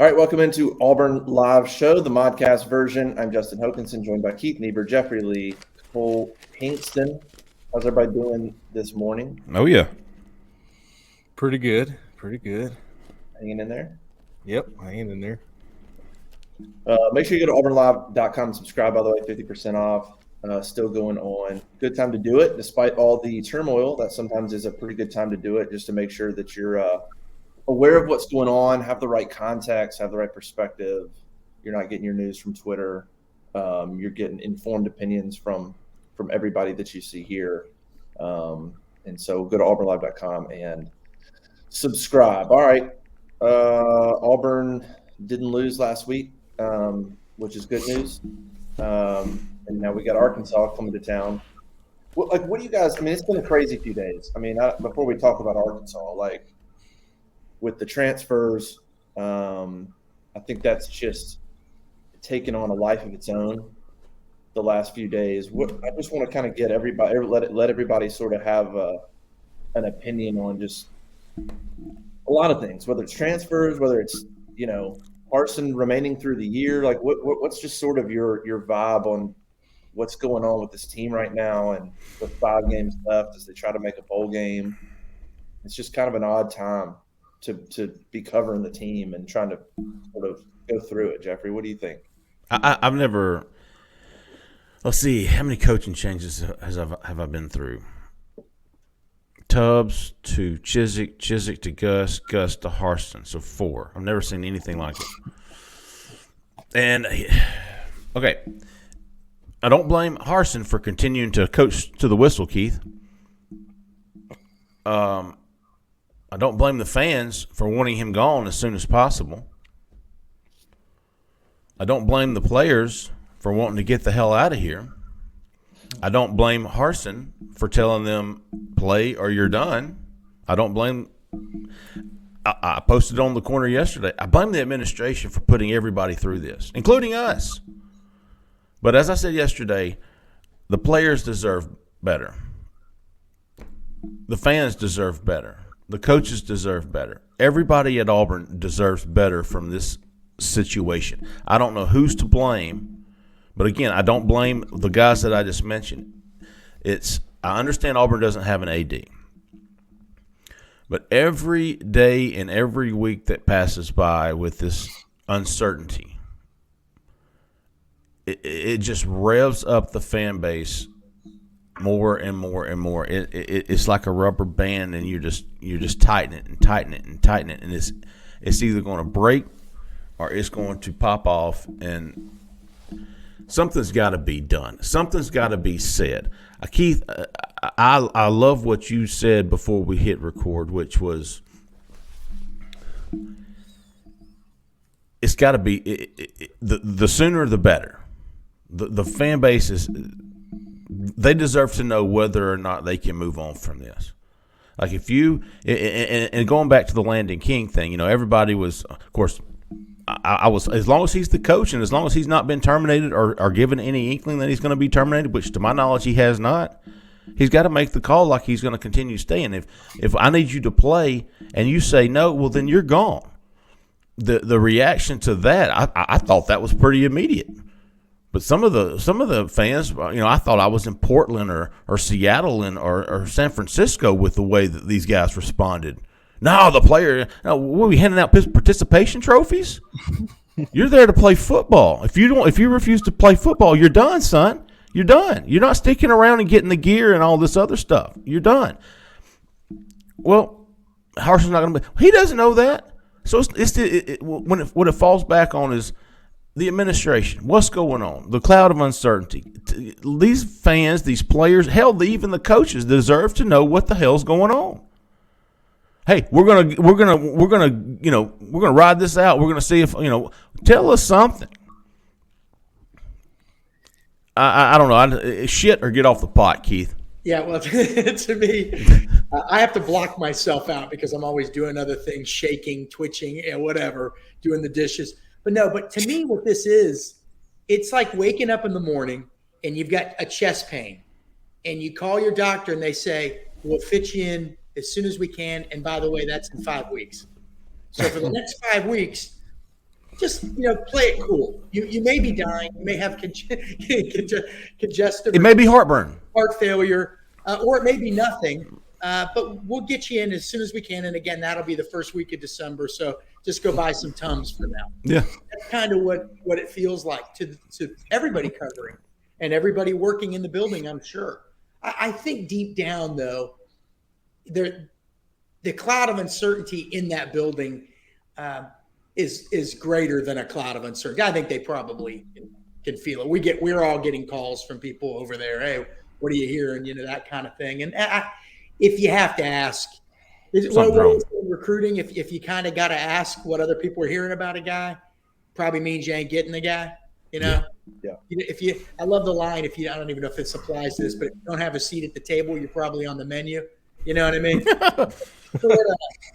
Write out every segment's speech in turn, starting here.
All right, welcome into Auburn Live Show, the Modcast version. I'm Justin Hokanson, joined by Keith Niebuhr, Jeffrey Lee, Cole Pinkston. How's everybody doing this morning? Oh, yeah. Pretty good. Hanging in there? Yep, hanging in there. Make sure you go to auburnlive.com and subscribe, by the way, 50% off. Still going on. Good time to do it, despite all the turmoil. That sometimes is a pretty good time to do it, just to make sure that you're aware of what's going on, have the right context, have the right perspective. You're not getting your news from Twitter. You're getting informed opinions from everybody that you see here. And so go to auburnlive.com and subscribe. All right. Auburn didn't lose last week, which is good news. And now we got Arkansas coming to town. What do you guys – I mean, it's been a crazy few days. I mean, before we talk about Arkansas, with the transfers, I think that's just taken on a life of its own the last few days. I just want to kind of get everybody, let everybody sort of have an opinion on just a lot of things, whether it's transfers, whether it's, Harsin remaining through the year. What's just sort of your vibe on what's going on with this team right now, and with 5 games left as they try to make a bowl game? It's just kind of an odd time to be covering the team and trying to sort of go through it. Jeffrey, what do you think? I've never – let's see, how many coaching changes have I been through? Tubbs to Chizik to Gus to Harsin, so 4. I've never seen anything like it. And, okay, I don't blame Harsin for continuing to coach to the whistle, Keith. I don't blame the fans for wanting him gone as soon as possible. I don't blame the players for wanting to get the hell out of here. I don't blame Harsin for telling them, play or you're done. I don't blame – I posted on the corner yesterday. I blame the administration for putting everybody through this, including us. But as I said yesterday, the players deserve better. The fans deserve better. The coaches deserve better. Everybody at Auburn deserves better from this situation. I don't know who's to blame, but again, I don't blame the guys that I just mentioned. I understand Auburn doesn't have an AD, but every day and every week that passes by with this uncertainty, it just revs up the fan base more and more and more. It's like a rubber band, and you're just tightening it and tightening it and tightening it, and it's either going to break or it's going to pop off, and something's got to be done. Something's got to be said. Keith, I love what you said before we hit record, which was it's got to be the sooner the better. The fan base they deserve to know whether or not they can move on from this. Like if you and going back to the Landon King thing, everybody was, of course, I was, as long as he's the coach and as long as he's not been terminated or given any inkling that he's going to be terminated, which to my knowledge he has not, he's got to make the call like he's going to continue staying. If I need you to play and you say no, well then you're gone. The reaction to that, I thought that was pretty immediate. But some of the fans, I thought I was in Portland or Seattle or San Francisco with the way that these guys responded. No, the player. No, what are we handing out participation trophies? You're there to play football. If you refuse to play football, you're done, son. You're done. You're not sticking around and getting the gear and all this other stuff. You're done. Well, Harsin's not going to be. He doesn't know that. So what it falls back on is the administration. What's going on? The cloud of uncertainty. These fans, these players, hell, even the coaches deserve to know what the hell's going on. Hey, we're gonna ride this out. We're gonna see if tell us something. I don't know. Shit or get off the pot, Keith. Yeah, well, to me, I have to block myself out because I'm always doing other things, shaking, twitching, and whatever, doing the dishes. But to me, what this is, it's like waking up in the morning and you've got a chest pain, and you call your doctor and they say, "We'll fit you in as soon as we can. And by the way, that's in 5 weeks." So for the next 5 weeks, just play it cool. You may be dying. You may have congestive. It may be heartburn, heart failure, or it may be nothing. But we'll get you in as soon as we can. And again, that'll be the first week of December. So just go buy some Tums for now. Yeah, that's kind of what it feels like to everybody covering and everybody working in the building. I'm sure. I think deep down though, the cloud of uncertainty in that building is greater than a cloud of uncertainty. I think they probably can feel it. We're all getting calls from people over there. Hey, what are you hearing? That kind of thing. And if you have to ask, recruiting, if you kind of got to ask what other people are hearing about a guy, probably means you ain't getting the guy. Yeah. I love the line. I don't even know if it applies to this, but if you don't have a seat at the table, you're probably on the menu. You know what I mean?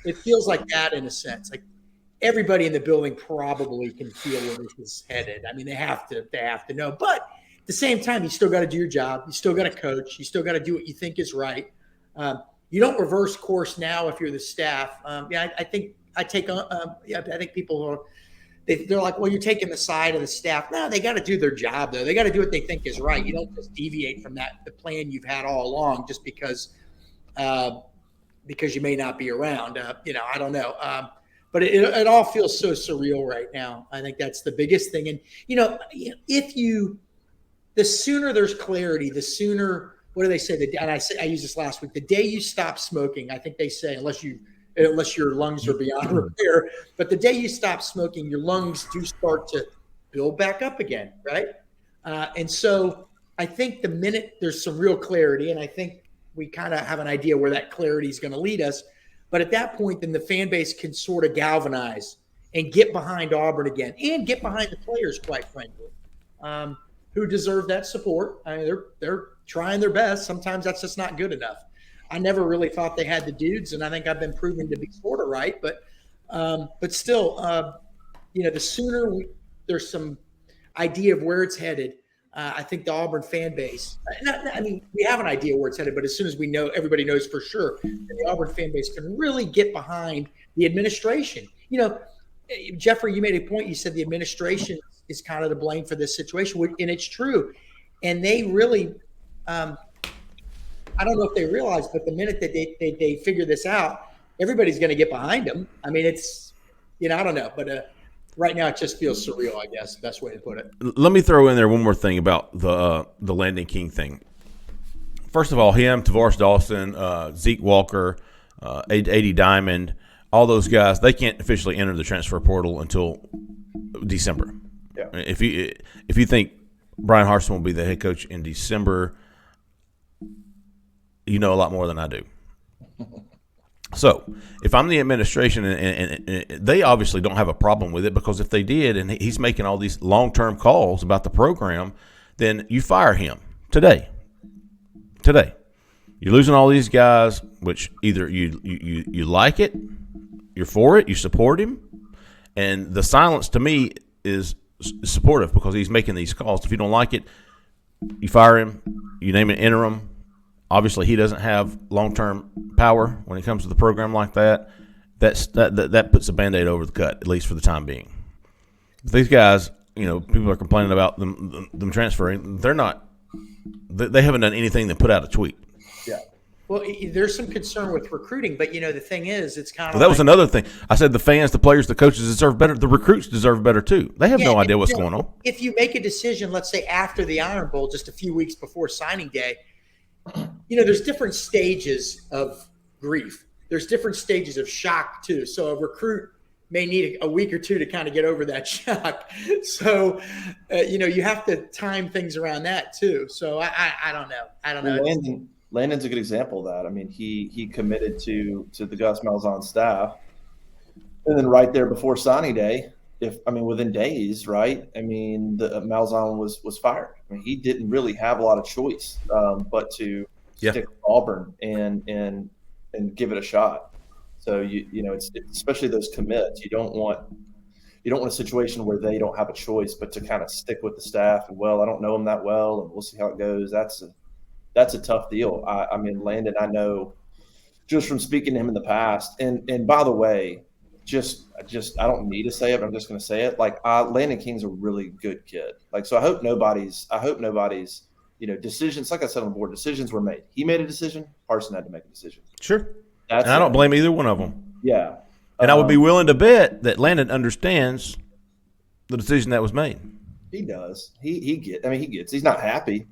It feels like that in a sense. Like everybody in the building probably can feel where this is headed. I mean, they have to know. But at the same time, you still got to do your job. You still got to coach. You still got to do what you think is right. You don't reverse course now if you're the staff. I think people they're like, well, you're taking the side of the staff. No, they got to do their job though. They got to do what they think is right. You don't just deviate from the plan you've had all along just because you may not be around. I don't know. But it all feels so surreal right now. I think that's the biggest thing. And the sooner there's clarity, the sooner. What do they say? I used this last week. The day you stop smoking, I think they say, unless your lungs are beyond repair, but the day you stop smoking, your lungs do start to build back up again, right? And so I think the minute there's some real clarity, and I think we kind of have an idea where that clarity is going to lead us, but at that point, then the fan base can sort of galvanize and get behind Auburn again, and get behind the players, quite frankly, who deserve that support. I mean, they're trying their best. Sometimes that's just not good enough. I never really thought they had the dudes, and I think I've been proven to be sort of right. But still, the sooner there's some idea of where it's headed, I think the Auburn fan base. We have an idea where it's headed, but as soon as we know, everybody knows for sure, that the Auburn fan base can really get behind the administration. Jeffrey, you made a point. You said the administration is kind of to blame for this situation, and it's true. And they really. I don't know if they realize, but the minute that they figure this out, everybody's going to get behind them. I mean, it's, I don't know, but right now it just feels surreal, I guess, best way to put it. Let me throw in there one more thing about the Landon King thing. First of all, him, Tavares Dawson, Zeke Walker, A.D. Diamond, all those guys, they can't officially enter the transfer portal until December. Yeah. If you think Brian Harsin will be the head coach in December, you know a lot more than I do. So if I'm the administration, and they obviously don't have a problem with it, because if they did, and he's making all these long-term calls about the program, then you fire him today. You're losing all these guys, which either you like it, you're for it, you support him, and the silence to me is supportive because he's making these calls. If you don't like it, you fire him, you name an interim. Obviously, he doesn't have long-term power when it comes to the program like that. That puts a Band-Aid over the cut, at least for the time being. If these guys, people are complaining about them transferring. They haven't done anything than put out a tweet. Yeah. Well, there's some concern with recruiting, but the thing is, it's kind of that was another thing. I said the fans, the players, the coaches deserve better. The recruits deserve better too. They have no idea what's going on. If you make a decision, let's say after the Iron Bowl, just a few weeks before signing day, there's different stages of grief. There's different stages of shock too. So a recruit may need a week or two to kind of get over that shock. So, you have to time things around that too. So I don't know. I don't know. Landon's a good example of that. I mean, he committed to the Gus Malzahn staff, and then right there before signing day, within days, right? I mean, the Malzahn was fired. I mean, he didn't really have a lot of choice but to stick with Auburn and give it a shot. So it's especially those commits. You don't want a situation where they don't have a choice but to kind of stick with the staff. And I don't know him that well, and we'll see how it goes. That's a tough deal. I mean, Landon, I know just from speaking to him in the past. And by the way, I don't need to say it, but I'm just going to say it. Like, Landon King's a really good kid. Like, so I hope nobody's, decisions, like I said on the board, decisions were made. He made a decision. Harsin had to make a decision. Sure. And I don't blame either one of them. Yeah. And I would be willing to bet that Landon understands the decision that was made. He does. He gets. He's not happy,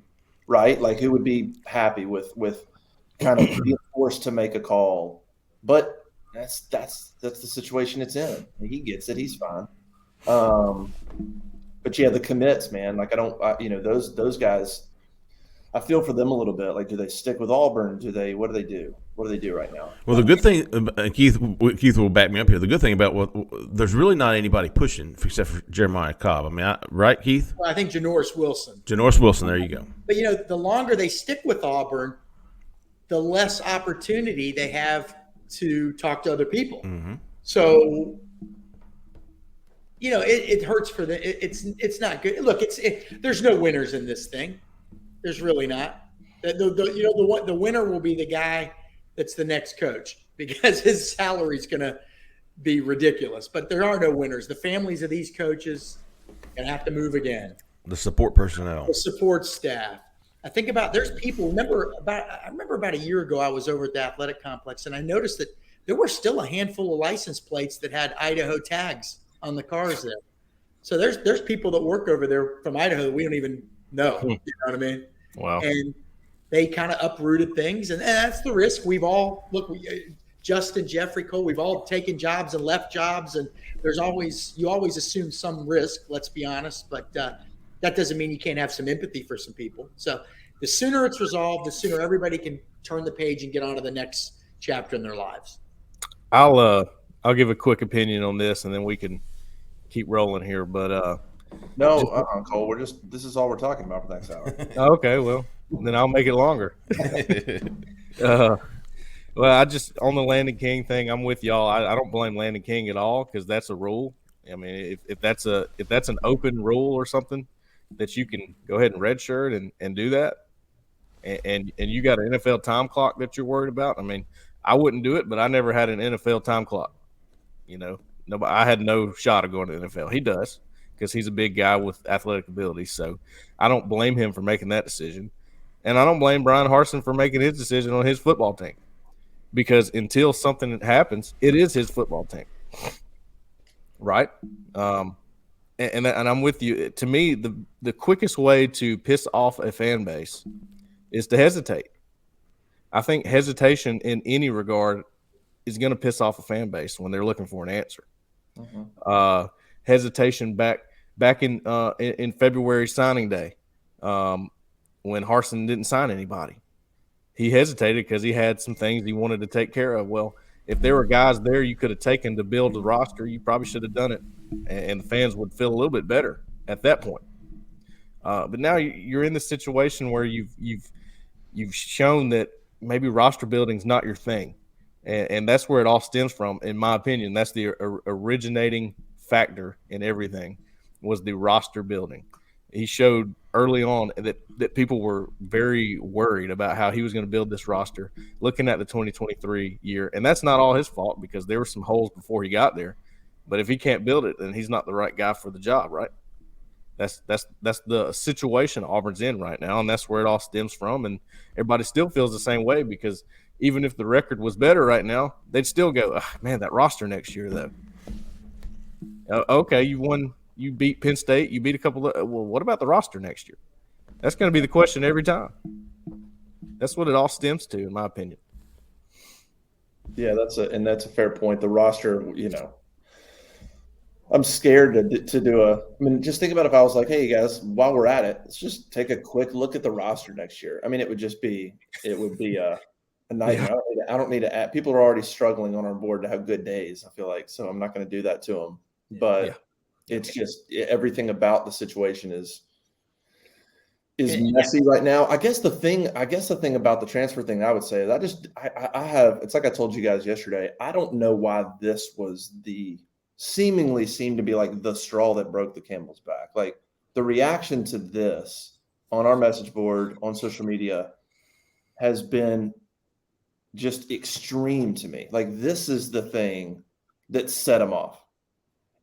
right? Like, who would be happy with kind of being forced to make a call? But that's the situation it's in. He gets it. He's fine. But yeah, the commits, man. Like, those guys. I feel for them a little bit. Like, do they stick with Auburn? What do they do? What do they do right now? Well, the good thing, Keith will back me up here. The good thing about there's really not anybody pushing except for Jeremiah Cobb. I mean, right, Keith? Well, I think Janoris Wilson. Janoris Wilson, there you go. But, the longer they stick with Auburn, the less opportunity they have to talk to other people. Mm-hmm. So, it hurts for them. It's not good. Look, there's no winners in this thing. There's really not. The winner will be the guy that's the next coach because his salary is going to be ridiculous. But there are no winners. The families of these coaches are going to have to move again. The support personnel. The support staff. I think there's people. I remember about a year ago I was over at the athletic complex and I noticed that there were still a handful of license plates that had Idaho tags on the cars there. So there's people that work over there from Idaho that we don't even know. You know what I mean? Wow. And they kind of uprooted things, and that's the risk. We've all Justin, Jeffrey, Cole. We've all taken jobs and left jobs, and you always assume some risk. Let's be honest, but that doesn't mean you can't have some empathy for some people. So the sooner it's resolved, the sooner everybody can turn the page and get on to the next chapter in their lives. I'll give a quick opinion on this, and then we can keep rolling here. But Cole. This is all we're talking about for the next hour. Okay, well, then I'll make it longer. Well, on the Landon King thing, I'm with y'all. I don't blame Landon King at all because that's a rule. I mean, if that's an open rule or something that you can go ahead and redshirt and do that, and you got an NFL time clock that you're worried about. I mean, I wouldn't do it, but I never had an NFL time clock. Nobody. I had no shot of going to the NFL. He does because he's a big guy with athletic ability. So I don't blame him for making that decision, and I don't blame Brian Harsin for making his decision on his football team. Because until something happens, it is his football team, right? And I'm with you. To me, the quickest way to piss off a fan base is to hesitate. I think hesitation in any regard is going to piss off a fan base when they're looking for an answer. Mm-hmm. Hesitation back in February signing day when Harsin didn't sign anybody. He hesitated because he had some things he wanted to take care of. Well, if there were guys there you could have taken to build the roster, you probably should have done it, and the fans would feel a little bit better at that point. But now you're in this situation where you've shown that maybe roster building's not your thing, and that's where it all stems from, in my opinion. That's the originating factor in everything was the roster building. He showed early on that people were very worried about how he was going to build this roster looking at the 2023 year. And that's not all his fault because there were some holes before he got there. But if he can't build it, then he's not the right guy for the job, right? That's the situation Auburn's in right now, and that's where it all stems from. And everybody still feels the same way because even if the record was better right now, they'd still go, man, that roster next year, though. Okay, you won. You beat Penn State. You beat a couple of – well, what about the roster next year? That's going to be the question every time. That's what it all stems to, in my opinion. Yeah, that's a fair point. The roster, I'm scared to do I mean, just think about if I was like, hey, guys, while we're at it, let's just take a quick look at the roster next year. I mean, it would be a nightmare. Yeah. I don't need to add – people are already struggling on our board to have good days, I feel like, so I'm not going to do that to them. But it's just everything about the situation is messy right now. I guess the thing about the transfer thing I would say is I have, it's like I told you guys yesterday, I don't know why this was seemingly seemed to be like the straw that broke the camel's back. Like the reaction to this on our message board, on social media has been just extreme to me. Like this is the thing that set him off.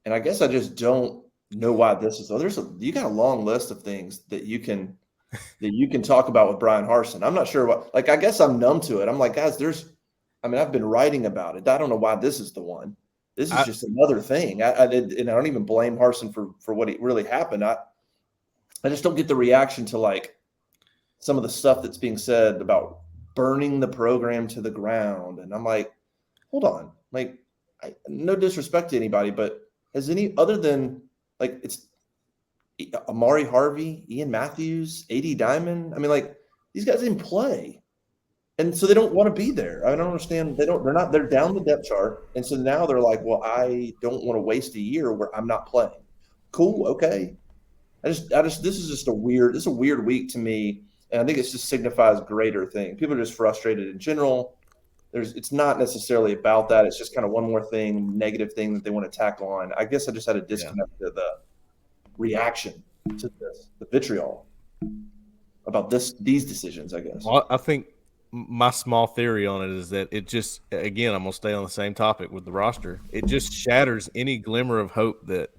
And I guess I just don't know why this is. You got a long list of things that you can talk about with Brian Harsin. I'm not sure what. Like, I guess I'm numb to it. I'm like, guys, I've been writing about it. I don't know why this is the one. This is just another thing. I don't even blame Harsin for what really happened. I just don't get the reaction to like some of the stuff that's being said about burning the program to the ground. And I'm like, hold on. Like, no disrespect to anybody, but has any other than like it's Amari Harvey, Ian Matthews, A.D. Diamond? I mean, like, these guys didn't play. And so they don't want to be there. I don't understand. They're down the depth chart. And so now they're like, well, I don't want to waste a year where I'm not playing. Cool. Okay. This is just a weird week to me. And I think it just signifies greater thing. People are just frustrated in general. It's not necessarily about that. It's just kind of one more thing, negative thing that they want to tackle on. I guess I just had a disconnect to the reaction to this, the vitriol about these decisions, I guess. Well, I think my small theory on it is that it just, again, I'm going to stay on the same topic with the roster. It just shatters any glimmer of hope that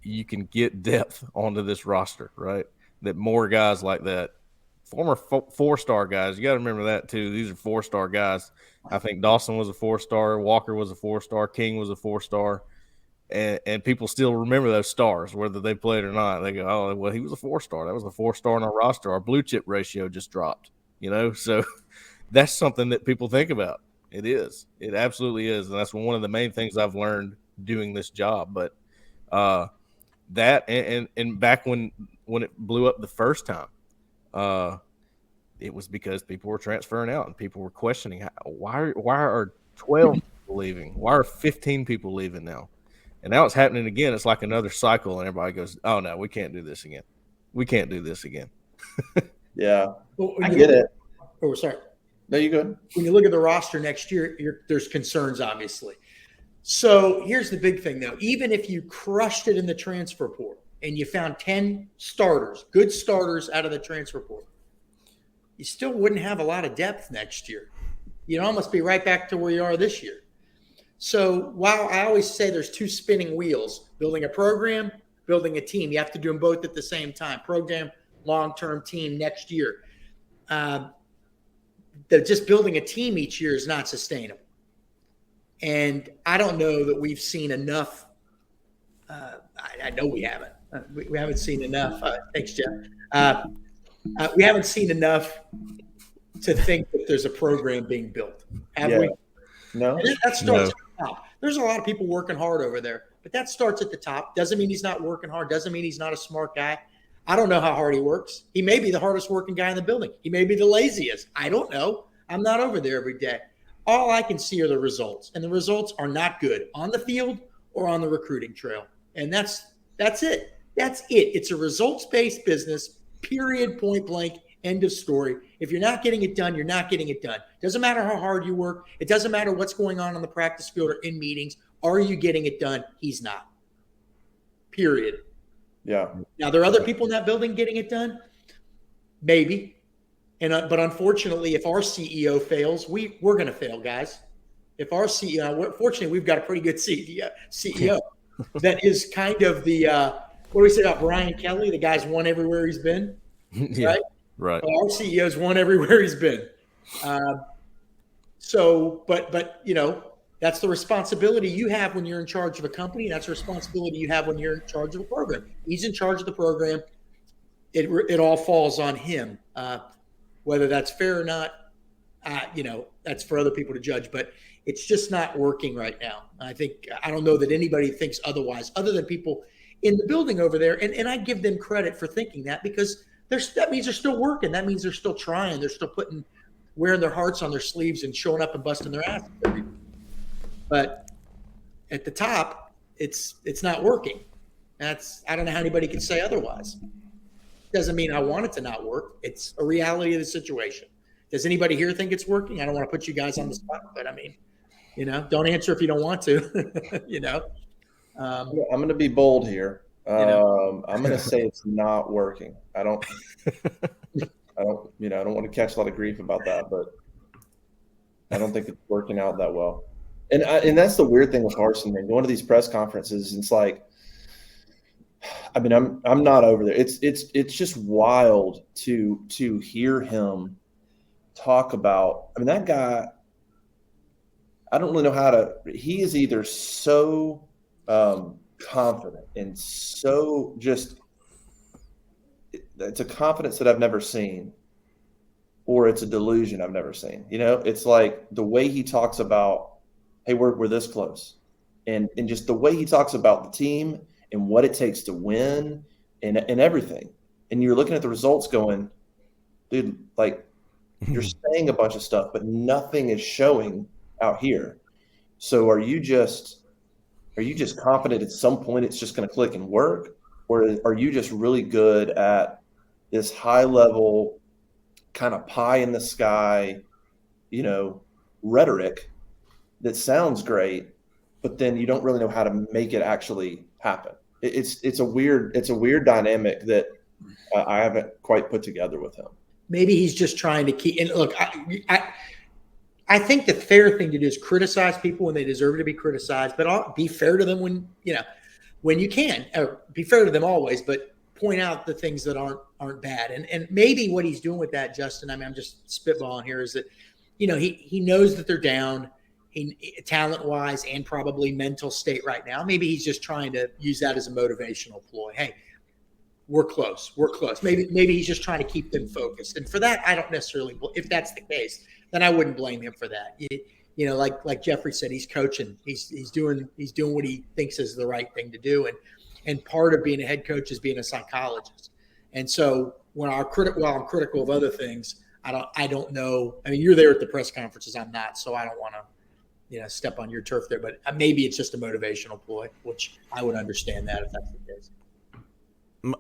you can get depth onto this roster, right? That more guys like that, former four-star guys, you got to remember that too. These are four-star guys. I think Dawson was a four-star, Walker was a four-star, King was a four-star, and people still remember those stars, whether they played or not. They go, oh, well, he was a four-star. That was a four-star on our roster. Our blue chip ratio just dropped, So that's something that people think about. It is. It absolutely is, and that's one of the main things I've learned doing this job. But that and back when it blew up the first time, it was because people were transferring out and people were questioning why are 12 people leaving? Why are 15 people leaving now? And now it's happening again. It's like another cycle, and everybody goes, "Oh no, we can't do this again. We can't do this again." Yeah, I get it. Oh, sorry. No, you good. When you look at the roster next year, there's concerns, obviously. So here's the big thing, though. Even if you crushed it in the transfer portal and you found 10 starters, good starters out of the transfer portal, you still wouldn't have a lot of depth next year. You'd almost be right back to where you are this year. So while I always say there's two spinning wheels, building a program, building a team, you have to do them both at the same time. Program, long-term, team next year. That just building a team each year is not sustainable. And I don't know that we've seen enough. I know we haven't. We haven't seen enough. Thanks, Jeff. We haven't seen enough to think that there's a program being built. Have we? No. That starts at the top. There's a lot of people working hard over there, but that starts at the top. Doesn't mean he's not working hard. Doesn't mean he's not a smart guy. I don't know how hard he works. He may be the hardest working guy in the building. He may be the laziest. I don't know. I'm not over there every day. All I can see are the results, and the results are not good on the field or on the recruiting trail. And that's it. That's it. It's a results-based business, period, point blank, end of story. If you're not getting it done, you're not getting it done. Doesn't matter how hard you work. It doesn't matter what's going on the practice field or in meetings. Are you getting it done? He's not. Period. Yeah. Now, there are other people in that building getting it done? Maybe. But unfortunately, if our CEO fails, we're going to fail, guys. If our CEO, fortunately, we've got a pretty good CEO that is kind of the, what do we say about Brian Kelly? The guy's won everywhere he's been, right? Right. Well, our CEO's won everywhere he's been. But that's the responsibility you have when you're in charge of a company. That's the responsibility you have when you're in charge of a program. He's in charge of the program. It all falls on him. Whether that's fair or not, that's for other people to judge. But it's just not working right now. I don't know that anybody thinks otherwise, other than people in the building over there. And I give them credit for thinking that, because that means they're still working. That means they're still trying. They're still wearing their hearts on their sleeves and showing up and busting their ass. But at the top, it's not working. I don't know how anybody can say otherwise. Doesn't mean I want it to not work. It's a reality of the situation. Does anybody here think it's working? I don't want to put you guys on the spot, but I mean, don't answer if you don't want to. I'm going to be bold here. I'm going to say it's not working. I don't want to catch a lot of grief about that, but I don't think it's working out that well. And that's the weird thing with Harsin, man. Going to these press conferences, it's like, I mean, I'm not over there. It's just wild to hear him talk about. I mean, that guy, I don't really know how to. He is either so confident and so just. It's a confidence that I've never seen, or it's a delusion I've never seen. You know, it's like the way he talks about, hey, we're this close, and just the way he talks about the team and what it takes to win and everything. And you're looking at the results going, dude, like you're saying a bunch of stuff, but nothing is showing out here. So are you just confident at some point it's just going to click and work? Or are you just really good at this high level kind of pie in the sky, you know, rhetoric that sounds great, but then you don't really know how to make it actually happen? It's a weird dynamic that I haven't quite put together with him. Maybe he's just trying to keep. And look, I think the fair thing to do is criticize people when they deserve to be criticized, but be fair to them when you can. Or be fair to them always, but point out the things that aren't bad. And maybe what he's doing with that, Justin, I mean, I'm just spitballing here, is that, you know, he knows that they're down. Talent-wise and probably mental state right now. Maybe he's just trying to use that as a motivational ploy. Hey, we're close. Maybe he's just trying to keep them focused. And for that, I don't necessarily. If that's the case, then I wouldn't blame him for that. You know, like Jeffrey said, he's coaching. He's doing what he thinks is the right thing to do. And part of being a head coach is being a psychologist. And so while I'm critical of other things, I don't know. I mean, you're there at the press conferences. I'm not, so I don't want to, step on your turf there, but maybe it's just a motivational ploy, which I would understand that if that's the case.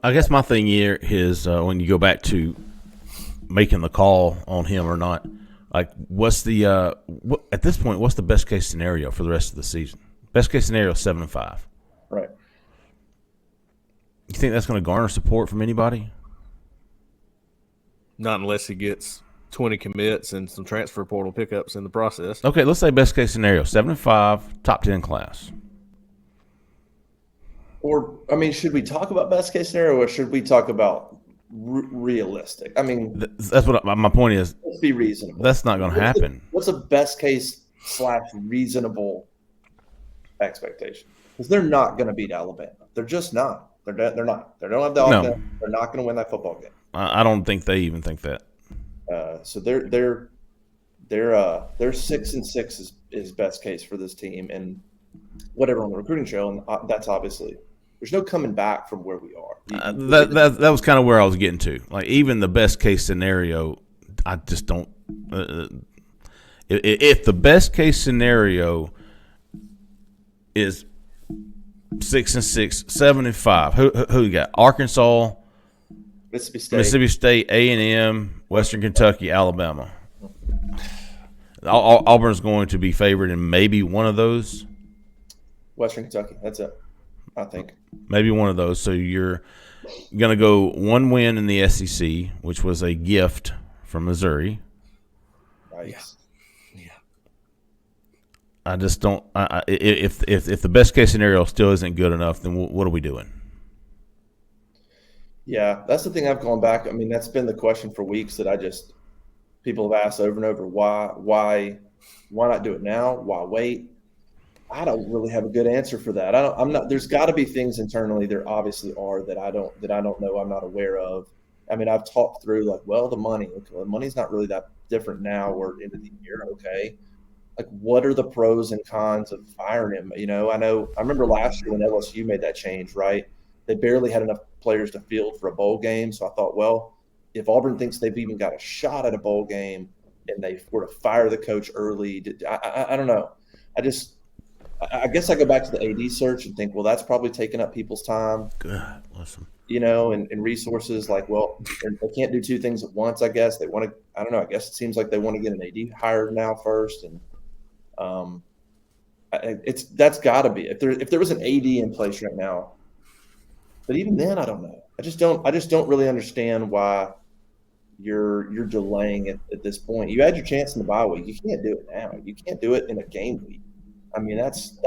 I guess my thing here is when you go back to making the call on him or not, like what's the at this point, what's the best case scenario for the rest of the season? Best case scenario is 7-5. Right. You think that's going to garner support from anybody? Not unless he gets 20 commits and some transfer portal pickups in the process. Okay, let's say best case scenario, 7-5, top 10 class. Or, I mean, should we talk about best case scenario, or should we talk about realistic? I mean, that's what my point is. Let's be reasonable. That's not going to happen. What's a best case / reasonable expectation? Because they're not going to beat Alabama. They're just not. They're not. They don't have the offense. No. They're not going to win that football game. I don't think they even think that. So they're 6-6 is best case for this team, and whatever on the recruiting trail, and that's obviously there's no coming back from where we are. That was kind of where I was getting to. Like even the best case scenario, I just don't. If the best case scenario is 6-6, 7-5, who you got? Arkansas, Mississippi State, A&M, Western Kentucky, Alabama. Auburn's going to be favored in maybe one of those. Western Kentucky, that's it, I think. Maybe one of those. So you're going to go one win in the SEC, which was a gift from Missouri. Nice. Yeah. I just don't. If the best case scenario still isn't good enough, then what are we doing? Yeah, that's the thing I've gone back. I mean, that's been the question for weeks that people have asked over and over. Why not do it now? Why wait? I don't really have a good answer for that. I'm not. There's got to be things internally. There obviously are that I don't know. I'm not aware of. I mean, I've talked through like, well, the money. Okay, well, the money's not really that different now or into the year. Okay, like what are the pros and cons of firing him? I remember last year when LSU made that change, right? They barely had enough players to field for a bowl game. So I thought, well, if Auburn thinks they've even got a shot at a bowl game and they were to fire the coach early, I don't know. I guess I go back to the AD search and think, well, that's probably taking up people's time. God, listen. And resources. Like, well, they can't do two things at once, I guess. They want to – I don't know. I guess it seems like they want to get an AD hired now first. And that's got to be – if there was an AD in place right now, but even then, I don't know. I just don't really understand why you're delaying it at this point. You had your chance in the bye week. You can't do it now. You can't do it in a game week. I mean, that's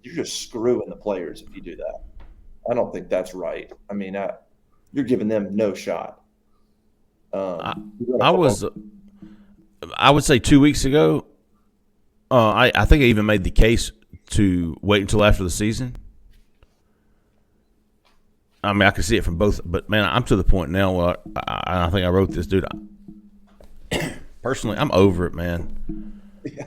you're just screwing the players if you do that. I don't think that's right. I mean, you're giving them no shot. I would say 2 weeks ago, I think I even made the case to wait until after the season. I mean, I can see it from both, but man, I'm to the point now where I think I wrote this, dude. Personally, I'm over it, man. Yeah.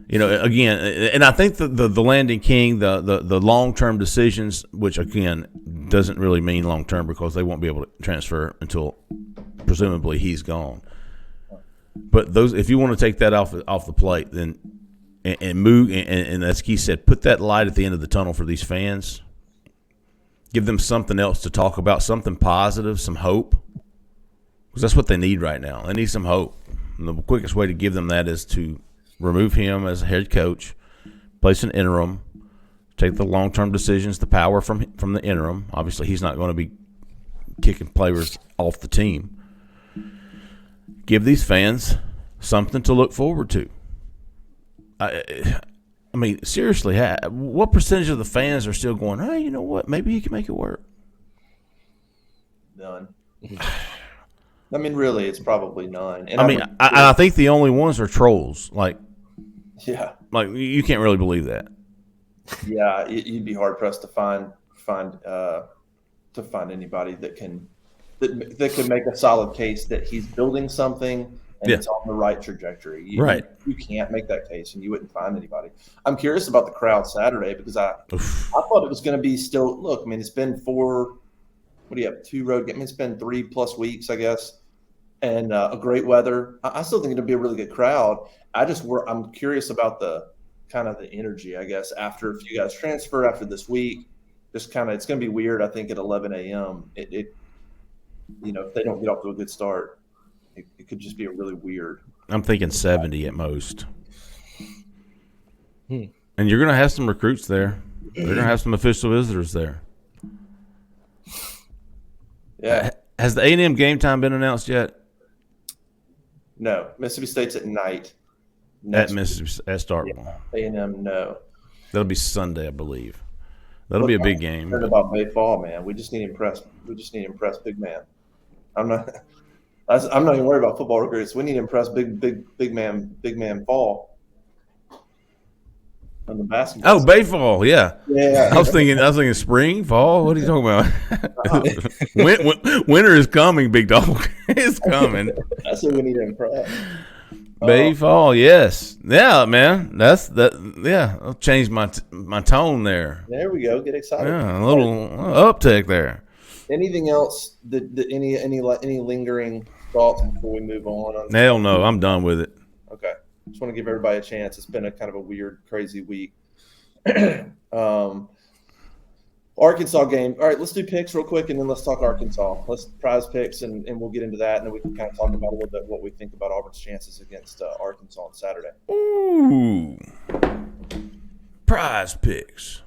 You know, again, and I think the Landon King, the long-term decisions, which again doesn't really mean long-term because they won't be able to transfer until presumably he's gone. But those, if you want to take that off the plate, then and move, and as Keith said, put that light at the end of the tunnel for these fans. Give them something else to talk about, something positive, some hope, because that's what they need right now. They need some hope. And the quickest way to give them that is to remove him as a head coach, place an interim, take the long-term decisions, the power from the interim. Obviously, he's not going to be kicking players off the team. Give these fans something to look forward to. I mean, seriously, what percentage of the fans are still going, hey, you know what, maybe he can make it work? None. I mean, really, it's probably none. And I think the only ones are trolls. Like you can't really believe that. Yeah, you'd be hard pressed to find anybody that can make a solid case that he's building something and it's on the right trajectory. You can't make that case, and you wouldn't find anybody. I'm curious about the crowd Saturday because I thought it was going to be still. Look, I mean, it's been 2 road games. It's been 3+ weeks, I guess, and a great weather. I still think it'll be a really good crowd. I'm curious about the kind of the energy, I guess, after if you guys transfer after this week. Just kind of, it's going to be weird. I think at 11 a.m. If they don't get off to a good start, it could just be a really weird. I'm thinking 70 at most. And you're going to have some recruits there. They're going to have some official visitors there. Yeah. Has the A&M game time been announced yet? No. Mississippi State's at night. At Starkville. Yeah. A&M, no. That'll be Sunday, I believe. That'll be a big game. I'm about Bay Fall, man. We just need to impress big man. I'm not even worried about football recruits. We need to impress big man Fall on the basketball. Oh, Bay Fall, yeah. Yeah. I was thinking spring, fall. What are you talking about? Winter is coming, big dog. It's coming. That's what we need to impress. Bay Fall, yes. Yeah, man. Yeah, I'll change my tone there. There we go. Get excited. Yeah, a little uptick there. Anything else? Any lingering thoughts before we move on? Hell no, I'm done with it. Okay. Just want to give everybody a chance. It's been a kind of a weird, crazy week. Arkansas game. All right, let's do picks real quick, and then let's talk Arkansas. Let's prize picks, and we'll get into that, and then we can kind of talk about a little bit what we think about Auburn's chances against Arkansas on Saturday. Ooh. Prize picks.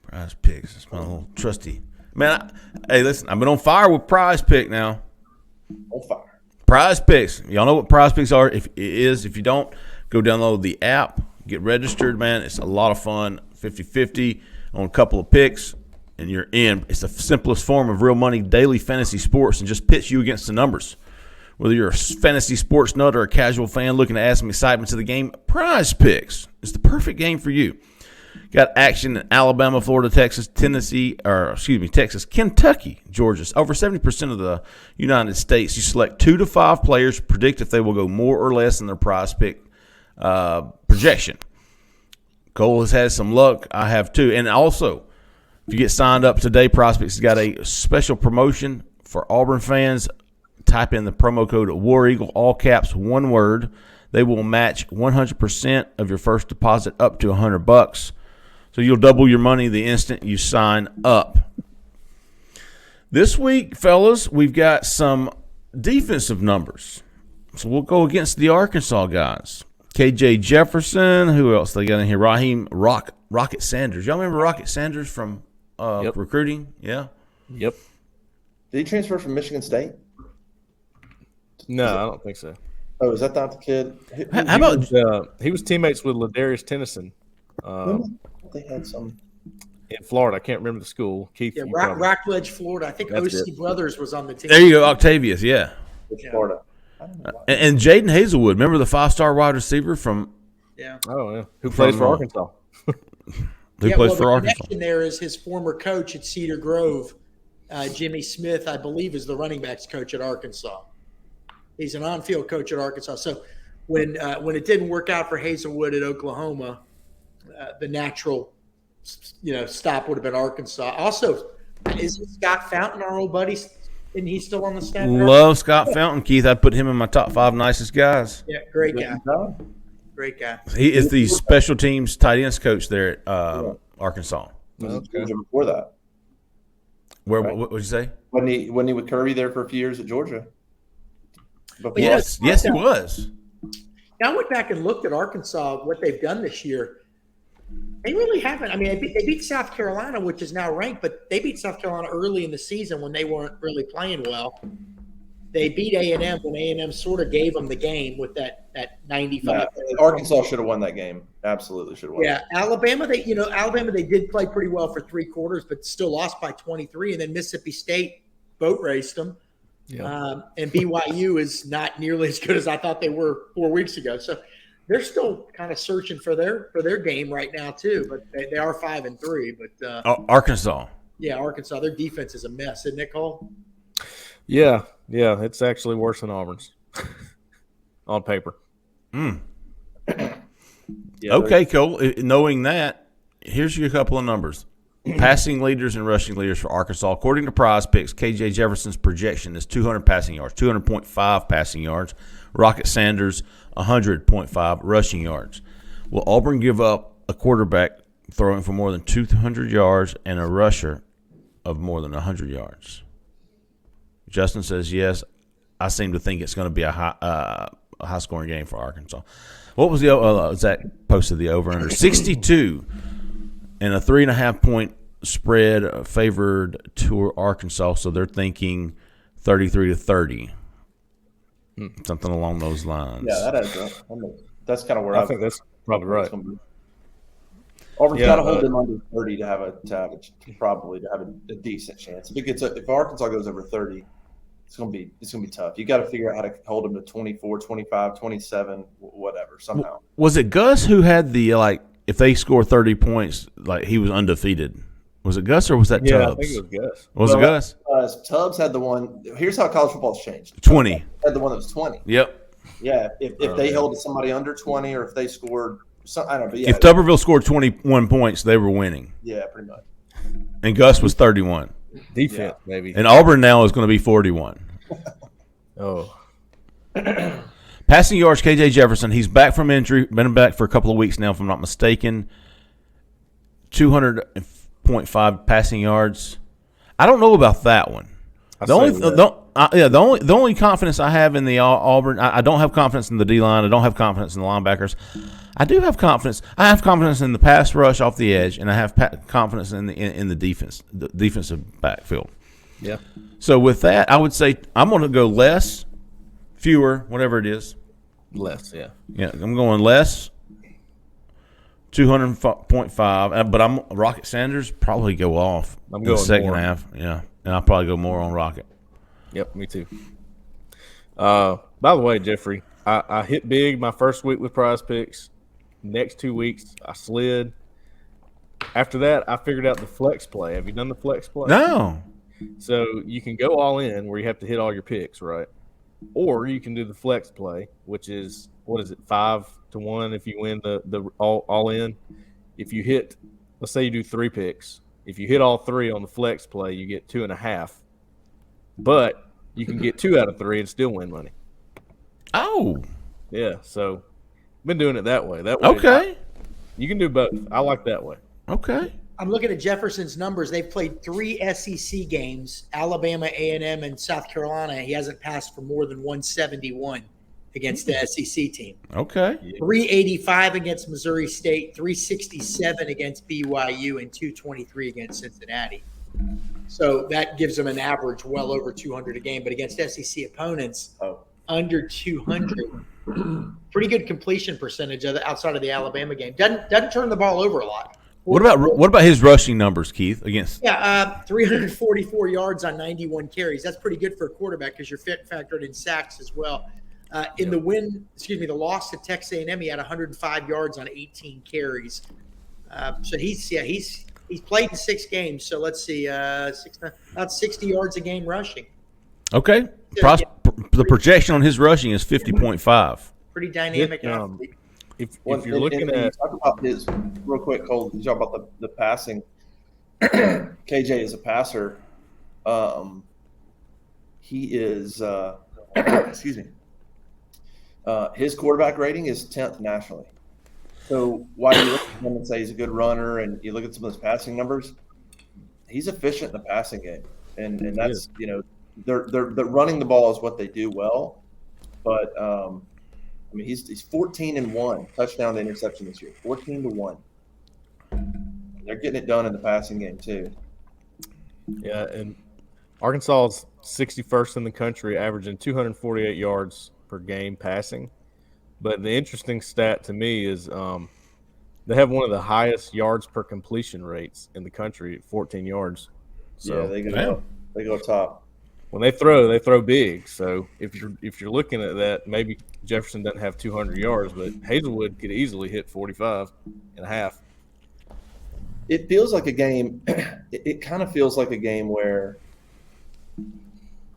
Prize picks. That's my little trusty. Man, hey, listen, I've been on fire with prize pick now. On fire. Prize picks. Y'all know what prize picks are? If you don't, go download the app, get registered, man. It's a lot of fun. 50-50 on a couple of picks, and you're in. It's the simplest form of real money daily fantasy sports and just pits you against the numbers. Whether you're a fantasy sports nut or a casual fan looking to add some excitement to the game, Prize Picks is the perfect game for you. Got action in Alabama, Florida, Texas, Texas, Kentucky, Georgia. Over 70% of the United States. You select 2 to 5 players, predict if they will go more or less in their Prize Pick projection. Cole has had some luck. I have too. And also, if you get signed up today, Prospects has got a special promotion for Auburn fans. Type in the promo code War Eagle, all caps, one word. They will match 100% of your first deposit up to $100. So you'll double your money the instant you sign up. This week, fellas, we've got some defensive numbers. So we'll go against the Arkansas guys. KJ Jefferson, who else they got in here? Raheem Rocket Sanders. Y'all remember Rocket Sanders from recruiting? Yeah. Yep. Did he transfer from Michigan State? No, I don't think so. Oh, is that not the kid? How about He was teammates with Ladarius Tennyson They had some. in Florida. I can't remember the school. Keith, Yeah, you probably- Rockledge, Florida. I think That's OC it. Brothers was on the team. there you go, Octavius, yeah. Florida. I don't know why. And Jaden Hazelwood, remember the 5-star wide receiver from Yeah. Oh, yeah. Who plays for Arkansas? who Yeah, plays well, for the Arkansas? connection there is his former coach at Cedar Grove, Jimmy Smith, I believe, is the running backs coach at Arkansas. He's an on-field coach at Arkansas. So when it didn't work out for Hazelwood at Oklahoma, the natural stop would have been Arkansas. Also, is Scott Fountain our old buddy? Isn't he still on the staff? Love Scott Fountain, Keith. I'd put him in my top 5 nicest guys. Yeah, great guy. Great guy. He is the special teams tight ends coach there at Arkansas. He was in Georgia before that. Where? Right. What would you say? Wasn't he with Kirby there for a few years at Georgia? Before. Yes, he was. I went back and looked at Arkansas, what they've done this year. They really haven't. I mean, they beat South Carolina, which is now ranked, but they beat South Carolina early in the season when they weren't really playing well. They beat A&M when A&M sort of gave them the game with that 95. Arkansas should have won that game. Absolutely should have won. Yeah, Alabama. They did play pretty well for 3 quarters, but still lost by 23. And then Mississippi State boat raced them. Yeah. And BYU is not nearly as good as I thought they were 4 weeks ago. So they're still kind of searching for their game right now too. But they are 5-3. But Arkansas. yeah, Arkansas. Their defense is a mess, isn't it, Cole? Yeah, it's actually worse than Auburn's on paper. Yeah, Okay, Cole. Knowing that, here's your couple of numbers. Passing leaders and rushing leaders for Arkansas. According to Prize Picks, KJ Jefferson's projection is 200 passing yards, 200.5 passing yards. Rocket Sanders, 100.5 rushing yards. Will Auburn give up a quarterback throwing for more than 200 yards and a rusher of more than 100 yards? Justin says yes. I seem to think it's going to be a high-scoring game for Arkansas. What was the Zach posted the over-under? 62 and a 3.5-point spread favored to Arkansas, so they're thinking 33-30, something along those lines. Yeah, that adds up. That's kind of where I think that's probably right. Auburn's Yeah, got to hold them under 30 to have a decent chance. If Arkansas goes over 30, it's gonna be tough. You got to figure out how to hold them to 24, 25, 27, whatever somehow. Was it Gus who had the if they score 30 points, he was undefeated? Was it Gus or was that Yeah, Tubbs? I think it was Gus. Was it Gus? Tubbs had the one. Here's how college football's changed. 20. Had the one that was 20. Yep. Yeah, if they held somebody under 20, or if they scored, I don't know. But yeah, If Tuberville scored 21 points, they were winning. yeah, pretty much. And Gus was 31. Defense, maybe. And Auburn now is going to be 41. Oh, Passing yards, KJ Jefferson. He's back from injury. Been back for a couple of weeks now, if I'm not mistaken. 200.5 passing yards. I don't know about that one. The only confidence I have in the Auburn, I don't have confidence in the D-line. I don't have confidence in the linebackers. I do have confidence. I have confidence in the pass rush off the edge, and I have confidence in the defense, the defensive backfield. yeah. So with that, I would say I'm going to go less, fewer, whatever it is. Less, yeah. Yeah, I'm going less, 200.5. But I'm Rocket Sanders probably go off I'm in going the second more. half. Yeah, and I'll probably go more on Rocket. Yep, me too. By the way, Jeffrey, I hit big my first week with Prize Picks. Next 2 weeks, I slid. After that, I figured out the flex play. Have you done the flex play? No. So you can go all in where you have to hit all your picks, right? Or you can do the flex play, which is, 5-1 if you win the all in. If you hit, let's say you do 3 picks. If you hit all 3 on the flex play, you get 2.5. But you can get 2 out of 3 and still win money. Oh. Yeah, so been doing it that way. Okay. You can do both. I like that way. Okay. I'm looking at Jefferson's numbers. They've played 3 SEC games: Alabama, A&M, and South Carolina. He hasn't passed for more than 171 against the SEC team. Okay. 385 against Missouri State, 367 against BYU, and 223 against Cincinnati. So that gives him an average well over 200 a game. But against SEC opponents, under 200. Pretty good completion percentage outside of the Alabama game. Doesn't turn the ball over a lot. What about his rushing numbers, Keith? Against 344 yards on 91 carries. That's pretty good for a quarterback because you're factored in sacks as well. In the loss to Texas A&M, he had 105 yards on 18 carries. So he's played in 6 games. So let's see, about 60 yards a game rushing. Okay, the projection on his rushing is 50.5. Pretty dynamic. If you're looking at talk about his real quick, Cole, you talk about the passing. KJ is a passer. He is excuse me. His quarterback rating is 10th nationally. So while you look at him and say he's a good runner, and you look at some of his passing numbers, he's efficient in the passing game, and that's they're running the ball is what they do well, but he's 14-1 touchdown to interception this year, 14-1. They're getting it done in the passing game too. Yeah, and Arkansas is 61st in the country, averaging 248 yards per game passing. But the interesting stat to me is they have one of the highest yards per completion rates in the country at 14 yards. So yeah, they go top. When they throw big. So if you're looking at that, maybe Jefferson doesn't have 200 yards, but Hazelwood could easily hit 45 and a half. It feels like a game. It kind of feels like a game where,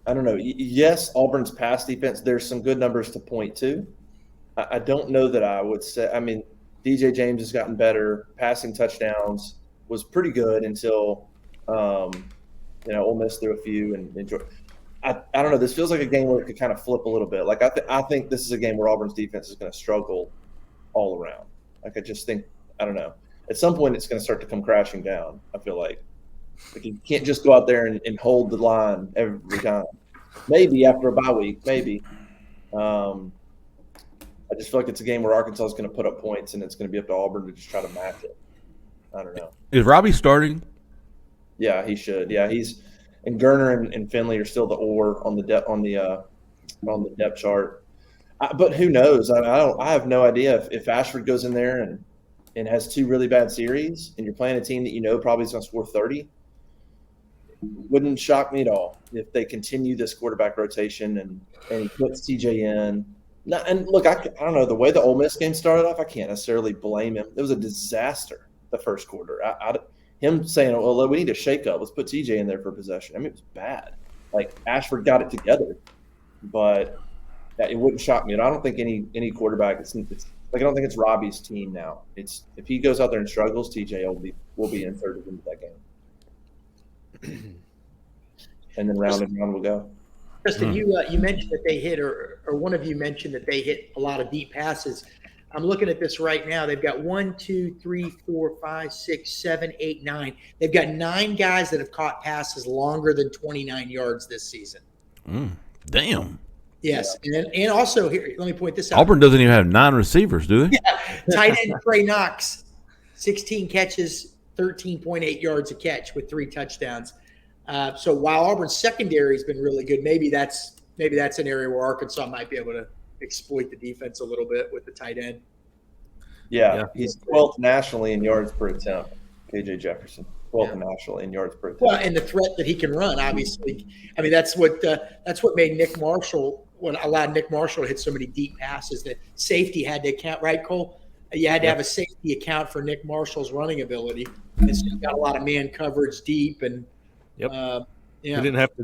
I don't know. Yes, Auburn's pass defense, there's some good numbers to point to. I don't know that I would say. I mean, DJ James has gotten better. Passing touchdowns was pretty good until, Ole Miss threw a few and enjoyed. I don't know. This feels like a game where it could kind of flip a little bit. Like I think this is a game where Auburn's defense is going to struggle all around. Like I just think, I don't know. At some point, it's going to start to come crashing down. I feel like you can't just go out there and hold the line every time. Maybe after a bye week, maybe. I just feel like it's a game where Arkansas is going to put up points, and it's going to be up to Auburn to just try to match it. I don't know. Is Robbie starting? Yeah, he should. Yeah, he's and Gerner and Finley are still the oar on the depth chart. But who knows? I have no idea if Ashford goes in there and has 2 really bad series, and you're playing a team that probably is going to score 30. Wouldn't shock me at all if they continue this quarterback rotation and he puts TJ in. And look, I don't know, the way the Ole Miss game started off, I can't necessarily blame him. It was a disaster the first quarter. Him saying, well, we need a shakeup. Let's put TJ in there for possession. I mean, it was bad. Like, Ashford got it together. But it wouldn't shock me. And I don't think any quarterback, I don't think it's Robbie's team now. It's if he goes out there and struggles, TJ will be inserted into that game. And then round and round will go. Kristen, you mentioned that they hit, or one of you mentioned that they hit a lot of deep passes. I'm looking at this right now. They've got 1, 2, 3, 4, 5, 6, 7, 8, 9. They've got 9 guys that have caught passes longer than 29 yards this season. Damn. Yes, and also here, let me point this out. Auburn doesn't even have 9 receivers, do they? Yeah. Tight end Trey Knox, 16 catches, 13.8 yards a catch with 3 touchdowns. So while Auburn's secondary has been really good, maybe that's an area where Arkansas might be able to exploit the defense a little bit with the tight end. Yeah. He's 12th nationally in yards per attempt. KJ Jefferson, 12th nationally in yards per attempt. Well, and the threat that he can run, obviously. I mean, that's what made Nick Marshall. What allowed Nick Marshall to hit so many deep passes. That safety had to account, right, Cole? You had to have a safety account for Nick Marshall's running ability. And so you got a lot of man coverage deep and. Yep. He didn't have to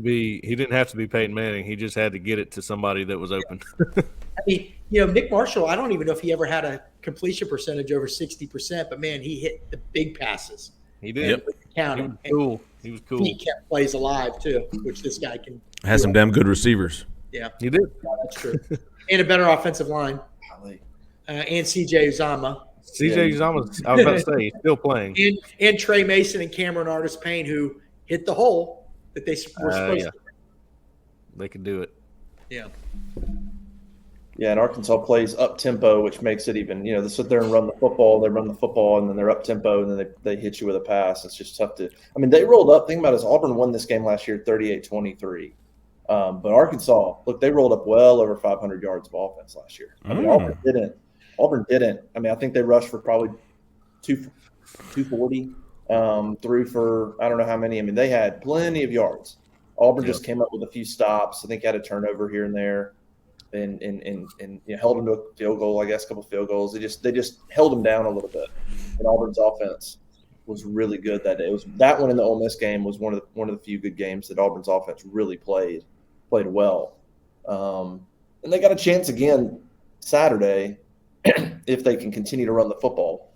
be Peyton Manning. He just had to get it to somebody that was open. I mean, Nick Marshall, I don't even know if he ever had a completion percentage over 60%, but man, he hit the big passes. He did. He was cool. He kept plays alive too, which this guy can. Has some damn good receivers. Yeah, he did. Yeah, that's true. And a better offensive line. And CJ Uzama. CJ Uzama, I was about to say, he's still playing. And Trey Mason and Cameron Artis-Payne, who hit the hole that they were supposed to. They can do it. Yeah. Yeah, and Arkansas plays up tempo, which makes it even. They sit there and run the football. They run the football, and then they're up tempo, and then they hit you with a pass. It's just tough to. I mean, they rolled up. Think about it. Auburn won this game last year, 38-23. But Arkansas, look, they rolled up well over 500 yards of offense last year. I mean, Auburn didn't. I mean, I think they rushed for probably 240, threw for I don't know how many. I mean, they had plenty of yards. Auburn just came up with a few stops. I think had a turnover here and there, and held them to a field goal. I guess a couple of field goals. They just held them down a little bit. And Auburn's offense was really good that day. It was that one in the Ole Miss game was one of the few good games that Auburn's offense really played well. And they got a chance again Saturday if they can continue to run the football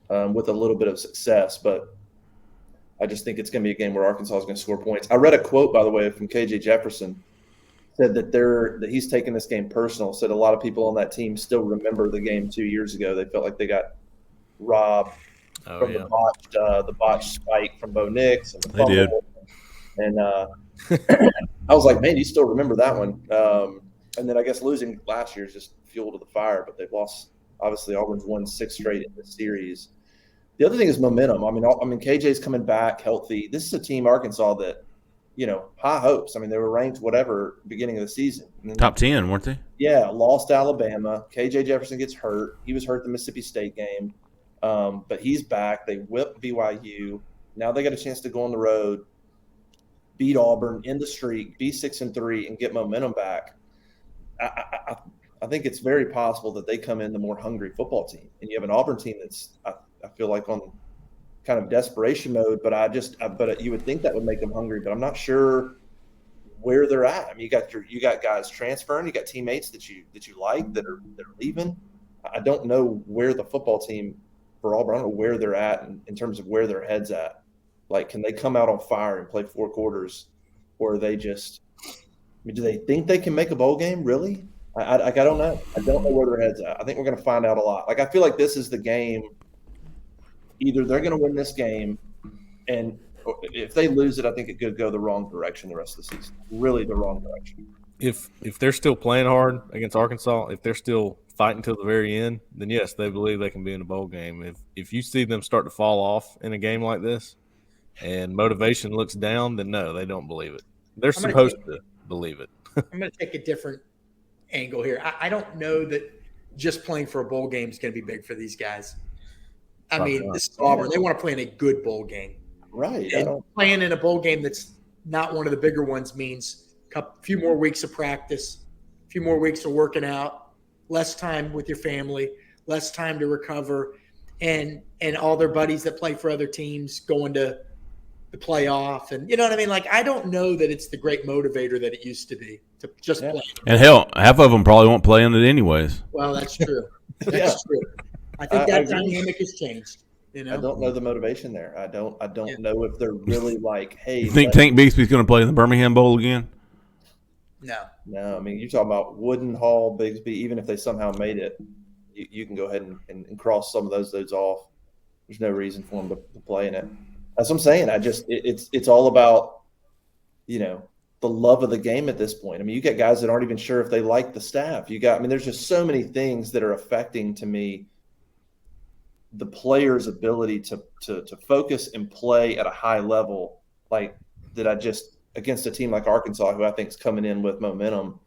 with a little bit of success. But I just think it's going to be a game where Arkansas is going to score points. I read a quote, by the way, from KJ Jefferson, said that he's taking this game personal. Said a lot of people on that team still remember the game 2 years ago. They felt like they got robbed from the botched spike from Bo Nix. And they did. And I was like, man, you still remember that one. And then I guess losing last year is just fuel to the fire, but they've lost. Obviously, Auburn's won 6 straight in this series. The other thing is momentum. I mean, KJ's coming back healthy. This is a team, Arkansas, that, high hopes. I mean, they were ranked whatever beginning of the season. Top 10, weren't they? Yeah, lost to Alabama. KJ Jefferson gets hurt. He was hurt the Mississippi State game. But he's back. They whipped BYU. Now they got a chance to go on the road, beat Auburn in the streak, be 6-3, and get momentum back. I think it's very possible that they come in the more hungry football team, and you have an Auburn team that's I feel like on kind of desperation mode. But you would think that would make them hungry, but I'm not sure where they're at. I mean, you got guys transferring, you got teammates that you like that are leaving. I don't know where the football team for Auburn. I don't know where they're at in terms of where their head's at. Like, can they come out on fire and play 4 quarters, or are they just? I mean, do they think they can make a bowl game? Really? I don't know. I don't know where their head's at. I think we're going to find out a lot. Like, I feel like this is the game. Either they're going to win this game, and if they lose it, I think it could go the wrong direction the rest of the season. Really, the wrong direction. If they're still playing hard against Arkansas, if they're still fighting till the very end, then yes, they believe they can be in a bowl game. If you see them start to fall off in a game like this, and motivation looks down, then no, they don't believe it. They're supposed to believe it. I'm going to take a different angle here. I don't know that just playing for a bowl game is going to be big for these guys. I mean, this is Auburn. They want to play in a good bowl game. Right. And playing in a bowl game that's not one of the bigger ones means a few more weeks of practice, a few more weeks of working out, less time with your family, less time to recover, and all their buddies that play for other teams going to the playoff. And you know what I mean? Like, I don't know that it's the great motivator that it used to be to just play. And hell, half of them probably won't play in it anyways. Well, that's true. That's true. I think that dynamic has changed. I don't know the motivation there. I don't know if they're really like, hey. You think Tank Bigsby's going to play in the Birmingham Bowl again? No. I mean, you're talking about Wooden, Hall, Bigsby. Even if they somehow made it, you can go ahead and cross some of those dudes off. There's no reason for them to play in it. That's what I'm saying. It's all about, the love of the game at this point. I mean, you got guys that aren't even sure if they like the staff. There's just so many things that are affecting, to me, the players' ability to focus and play at a high level, like that. Against a team like Arkansas, who I think is coming in with momentum,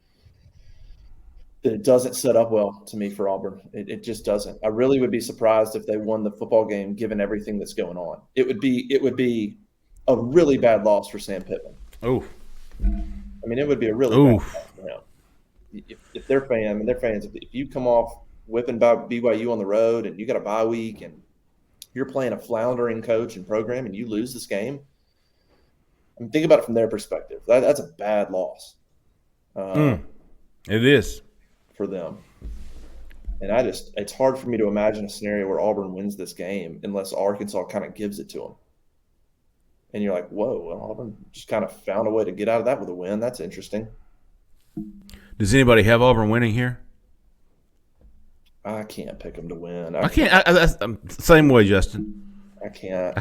that it doesn't set up well to me for Auburn. It just doesn't. I really would be surprised if they won the football game, given everything that's going on. It would be a really bad loss for Sam Pittman. Oh, I mean, it would be a really bad loss for him. If they're fans, if you come off whipping BYU on the road and you got a bye week and you're playing a floundering coach and program and you lose this game, I mean, think about it from their perspective. That's a bad loss. It is for them. And it's hard for me to imagine a scenario where Auburn wins this game unless Arkansas kind of gives it to them. And you're like, whoa, well, Auburn just kind of found a way to get out of that with a win. That's interesting. Does anybody have Auburn winning here? I can't pick them to win. I can't. I'm same way, Justin. I can't.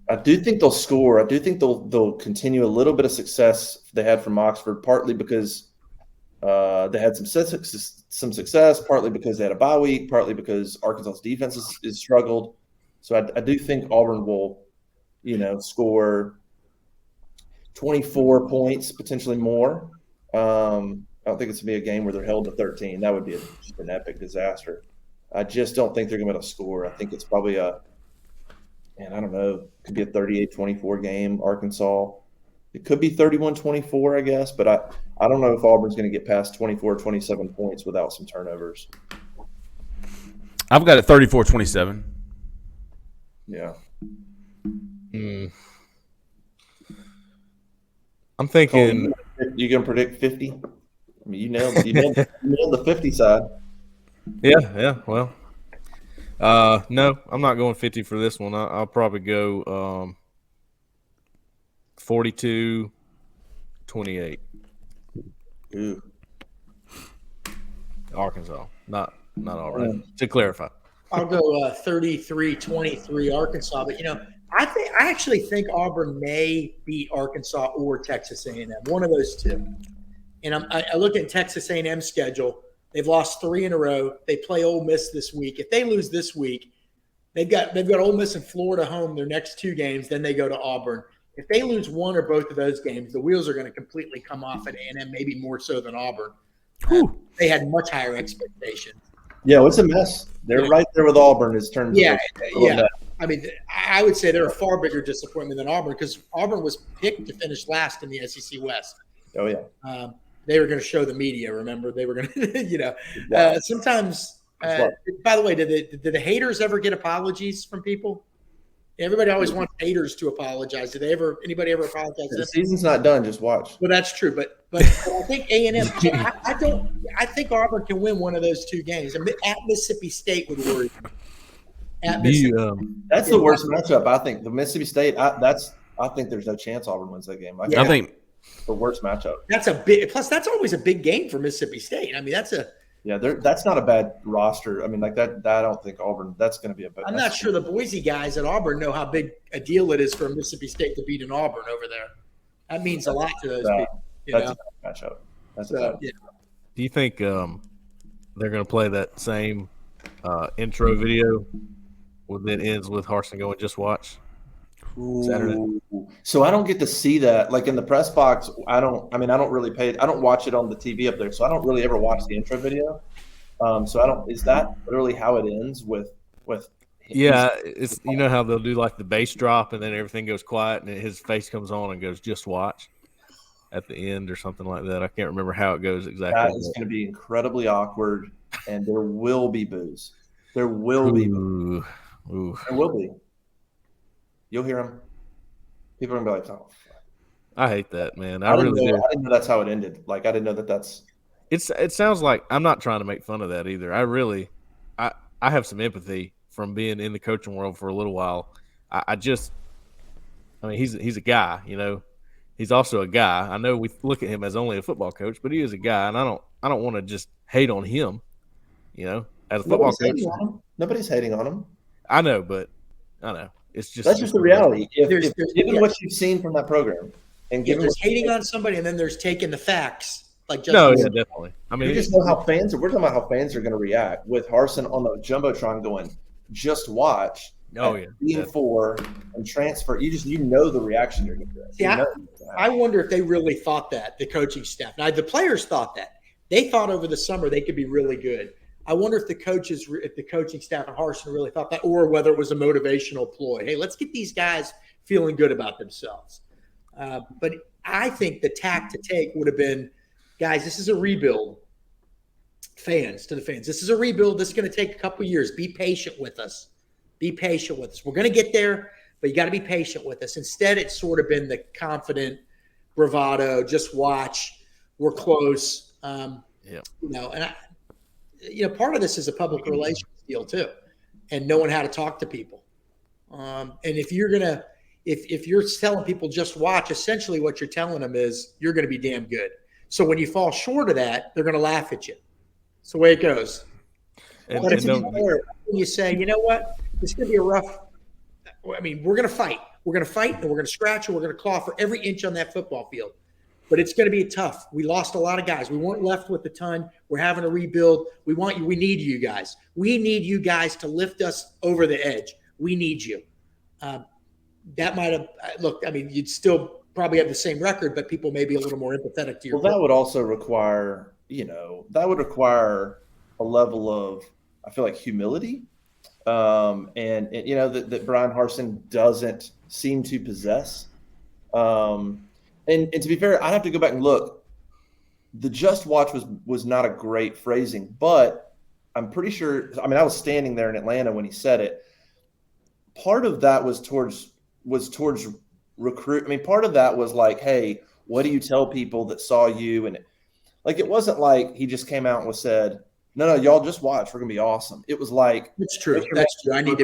I do think they'll score. I do think they'll continue a little bit of success they had from Oxford, partly because they had some success, partly because they had a bye week, partly because Arkansas's defense is struggled. So I do think Auburn will, score 24 points, potentially more. I don't think it's going to be a game where they're held to 13. That would be just an epic disaster. I just don't think they're going to be able to score. I think it's probably I don't know, it could be a 38-24 game, Arkansas. It could be 31-24, I guess, but I don't know if Auburn's going to get past 24, 27 points without some turnovers. I've got it 34-27. Yeah. I'm thinking you going to predict 50? I mean, you nailed the 50 side. Yeah. Well, no, I'm not going 50 for this one. I'll probably go 42-28. Ooh. Arkansas, not Auburn. To clarify, I'll go 33-23 Arkansas. But I actually think Auburn may beat Arkansas or Texas A&M, one of those two. And I look at Texas A&M's schedule. They've lost 3 in a row. They play Ole Miss this week. If they lose this week, they've got Ole Miss and Florida home their next 2 games. Then they go to Auburn. If they lose one or both of those games, the wheels are going to completely come off at A&M, maybe more so than Auburn. They had much higher expectations. Yeah, it's a mess. They're right there with Auburn in terms of mess. I mean, I would say they're a far bigger disappointment than Auburn because Auburn was picked to finish last in the SEC West. Oh, yeah. They were going to show the media, remember? They were going to, sometimes, by the way, did the haters ever get apologies from people? Everybody always wants haters to apologize. Did anybody ever apologize? The season's not done. Just watch. Well, that's true. But I think A&M, I think Auburn can win one of those 2 games. At Mississippi State would worry me. That's the worst matchup, I think. The Mississippi State, I think there's no chance Auburn wins that game. I think the worst matchup. Plus that's always a big game for Mississippi State. I mean, that's not a bad roster. I mean, like that I don't think Auburn. That's going to be a bad. I'm not sure the Boise guys at Auburn know how big a deal it is for Mississippi State to beat an Auburn over there. That means a lot to those people. That's a bad matchup. That's a bad. Yeah. Do you think they're going to play that same intro video that ends with Harsin going, "Just watch"? Saturday. So I don't get to see that. Like in the press box, I don't watch it on the TV up there, so I don't really ever watch the intro video. Is that literally how it ends with Yeah, it's how they'll do like the bass drop and then everything goes quiet and his face comes on and goes, "Just watch" at the end or something like that. I can't remember how it goes exactly. That is going to be incredibly awkward, and there will be boos. There will be. Ooh. There will be. You'll hear them. People are going to be like, "Oh, fuck." I hate that, man. I didn't know that's how it ended. Like, I didn't know that's – It sounds like – I'm not trying to make fun of that either. I have some empathy from being in the coaching world for a little while. He's a guy, He's also a guy. I know we look at him as only a football coach, but he is a guy, and I don't want to just hate on him, as a football coach. Nobody's hating on him. I know, but I know. It's just that's just the reality. Given what you've seen from that program, and given there's hating on somebody, and then there's taking the facts. Like definitely. I mean, you just know how fans are. We're talking about how fans are going to react with Harsin on the jumbotron going, "Just watch." Oh yeah, being 4 and transfer. You know the reaction you're going to get. I wonder if they really thought that, the coaching staff. Now the players thought that. They thought over the summer they could be really good. I wonder if the coaching staff and Harsin really thought that, or whether it was a motivational ploy. Hey, let's get these guys feeling good about themselves. But I think the tack to take would have been, guys, this is a rebuild. Fans, this is a rebuild. This is going to take a couple of years. Be patient with us. Be patient with us. We're going to get there, but you got to be patient with us. Instead, it's sort of been the confident bravado. Just watch. We're close. Part of this is a public relations deal too, and knowing how to talk to people. And if you're telling people just watch, essentially what you're telling them is you're going to be damn good. So when you fall short of that, they're going to laugh at you. It's the way it goes. But if you say, you know what, it's going to be a rough. I mean, we're going to fight. We're going to fight, and we're going to scratch, and we're going to claw for every inch on that football field. But it's going to be tough. We lost a lot of guys. We weren't left with a ton. We're having a rebuild. We want you. We need you guys. We need you guys to lift us over the edge. We need you. That might have look. I mean, you'd still probably have the same record, but people may be a little more empathetic to your. Well, that would also require, a level of, I feel like, humility, and that Brian Harsin doesn't seem to possess. And to be fair, I'd have to go back and look. The just watch was not a great phrasing, but I'm pretty sure. I mean, I was standing there in Atlanta when he said it. Part of that was towards recruit. I mean, part of that was like, hey, what do you tell people that saw you? And it wasn't like he just came out and said, no, y'all just watch. We're gonna be awesome. It was like, it's true. That's true. I need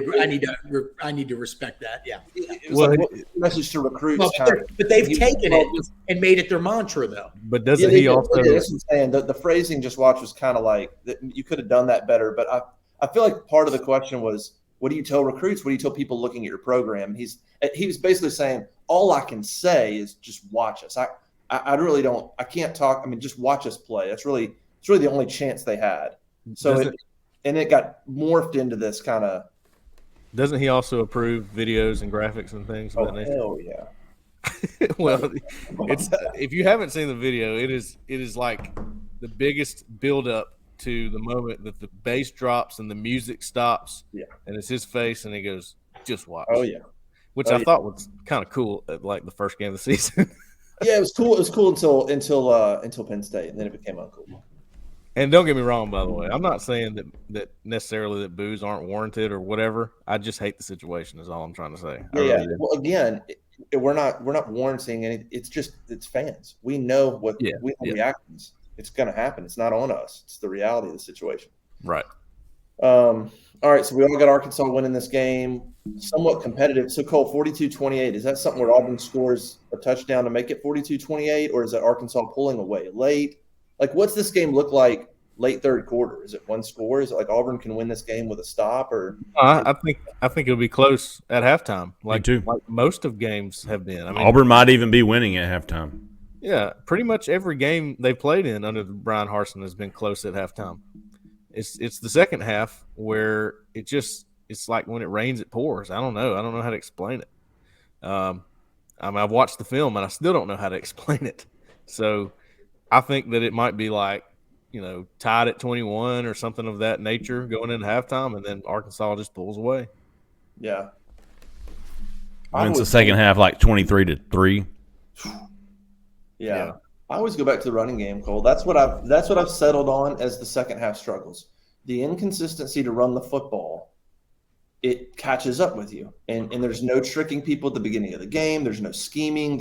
to respect that. Yeah. It was like a message to recruits. Well, but they've taken it and made it their mantra, though. But doesn't he also? That's what I'm saying. The phrasing just watch was kind of like you could have done that better. But I feel like part of the question was, what do you tell recruits? What do you tell people looking at your program? He was basically saying, all I can say is just watch us. I really don't. I can't talk. I mean, just watch us play. It's really the only chance they had. So it got morphed into this kind of. Doesn't he also approve videos and graphics and things? Oh, hell yeah. Well, it's if you haven't seen the video, it is like the biggest build-up to the moment that the bass drops and the music stops. Yeah. And it's his face, and he goes, "Just watch." Oh yeah. Which I thought was kind of cool at like the first game of the season. Yeah, it was cool. It was cool until Penn State, and then it became uncool. And don't get me wrong, by the way, I'm not saying that necessarily that boos aren't warranted or whatever. I just hate the situation. Is all I'm trying to say. Yeah. Well, again, we're not warranting anything. It's fans. We know we know reactions. It's going to happen. It's not on us. It's the reality of the situation. Right. All right. So we all got Arkansas winning this game. Somewhat competitive. So, Cole, 42-28. Is that something where Auburn scores a touchdown to make it 42-28, or is that Arkansas pulling away late? Like, what's this game look like late third quarter? Is it one score? Is it like Auburn can win this game with a stop? Or I think it'll be close at halftime. Like most of games have been. I mean, Auburn might even be winning at halftime. Yeah, pretty much every game they played in under Brian Harsin has been close at halftime. It's the second half where it's like when it rains, it pours. I don't know how to explain it. I've watched the film and I still don't know how to explain it. So I think that it might be like, tied at 21 or something of that nature going into halftime, and then Arkansas just pulls away. Yeah. Wins the second half like 23-3. Yeah. I always go back to the running game, Cole. That's what I've settled on as the second half struggles. The inconsistency to run the football, it catches up with you. And there's no tricking people at the beginning of the game. There's no scheming.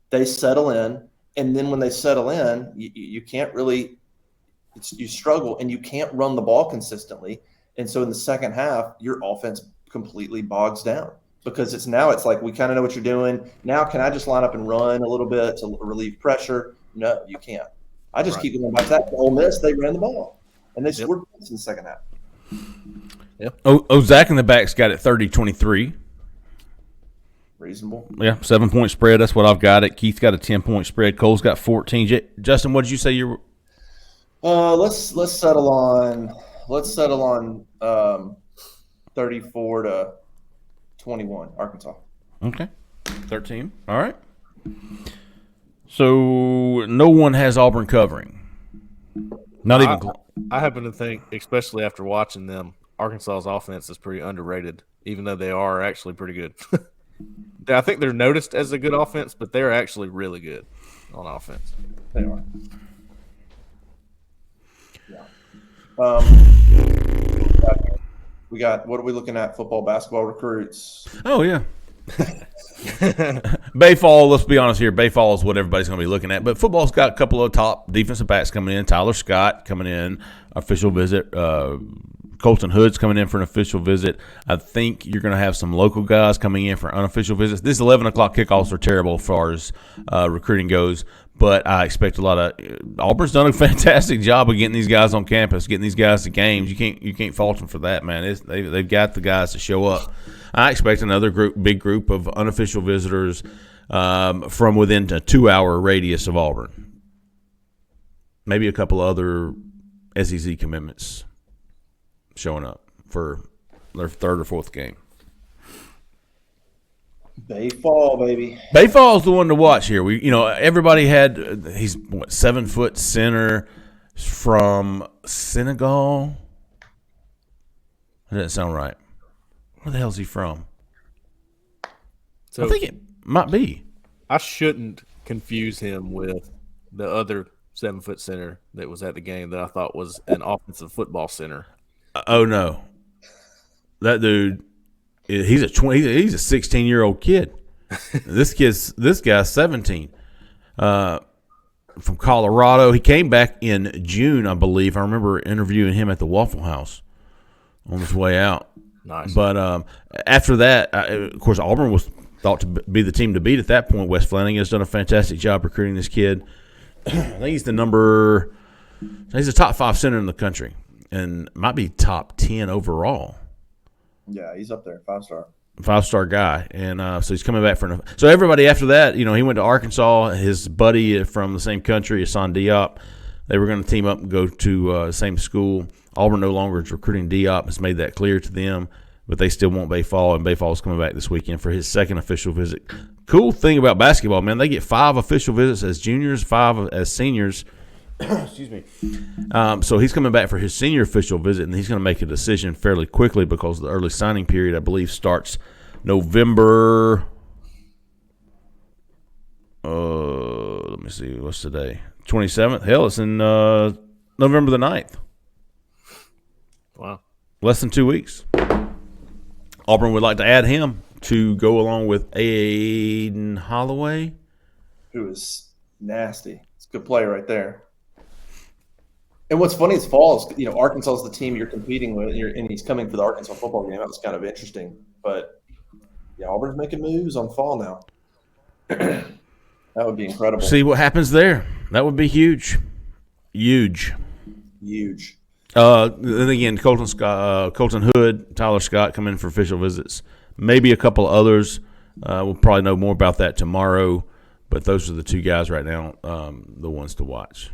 They settle in. And then when they settle in, you can't really – you struggle, and you can't run the ball consistently. And so in the second half, your offense completely bogs down because it's like we kind of know what you're doing. Now can I just line up and run a little bit to relieve pressure? No, you can't. I just keep going back to that. Ole Miss, they ran the ball, and they scored points in the second half. Yep. Zach in the back's got it 30-23. Reasonable. Yeah, 7-point spread. That's what I've got it. Keith's got a 10-point spread. Cole's got 14. Justin, what did you say you were? Let's settle on 34-21 Arkansas. Okay. 13. All right. So no one has Auburn covering. Not even. I happen to think, especially after watching them, Arkansas's offense is pretty underrated, even though they are actually pretty good. I think they're noticed as a good offense, but they're actually really good on offense. They are. Yeah. We got what are we looking at? Football, basketball recruits. Oh yeah. Bayfall, let's be honest here. Bayfall is what everybody's going to be looking at. But football's got a couple of top defensive backs coming in. Tyler Scott coming in, official visit. Colton Hood's coming in for an official visit. I think you're going to have some local guys coming in for unofficial visits. These 11 o'clock kickoffs are terrible as far as recruiting goes, but I expect a lot of Auburn's done a fantastic job of getting these guys on campus, getting these guys to games. You can't fault them for that, man. They've got the guys to show up. I expect another big group of unofficial visitors from within a 2-hour radius of Auburn. Maybe a couple other SEC commitments showing up for their third or fourth game. Bay Fall, baby. Bayfall's the one to watch here. Everybody had he's 7 foot center from Senegal. That doesn't sound right. Where the hell is he from? So I think it might be. I shouldn't confuse him with the other 7 foot center that was at the game that I thought was an offensive football center. Oh no, that dude. He's a 16-year-old kid. This guy's 17. From Colorado. He came back in June, I believe. I remember interviewing him at the Waffle House on his way out. Nice. But after that, of course, Auburn was thought to be the team to beat at that point. Wes Flanagan has done a fantastic job recruiting this kid. I think he's a top 5 center in the country and might be top 10 overall. Yeah, he's up there, 5-star. 5-star guy, and so he's coming back so everybody after that, he went to Arkansas. His buddy from the same country, Hassan Diop, they were going to team up and go to the same school. Auburn no longer is recruiting Diop. Has made that clear to them, but they still want Bayfall, and Bayfall is coming back this weekend for his second official visit. Cool thing about basketball, man, they get 5 official visits as juniors, 5 as seniors. Excuse me. So he's coming back for his senior official visit, and he's going to make a decision fairly quickly because the early signing period, I believe, starts November. Let me see. What's today? 27th. Hell, it's in November the 9th. Wow. Less than 2 weeks. Auburn would like to add him to go along with Aiden Holloway, who is nasty. It's a good player right there. And what's funny is fall is, Arkansas is the team you're competing with, and he's coming for the Arkansas football game. That was kind of interesting. But, yeah, Auburn's making moves on fall now. That would be incredible. See what happens there. That would be huge. Huge. Then again, Colton Hood, Tyler Scott come in for official visits. Maybe a couple of others. We'll probably know more about that tomorrow. But those are the 2 guys right now, the ones to watch.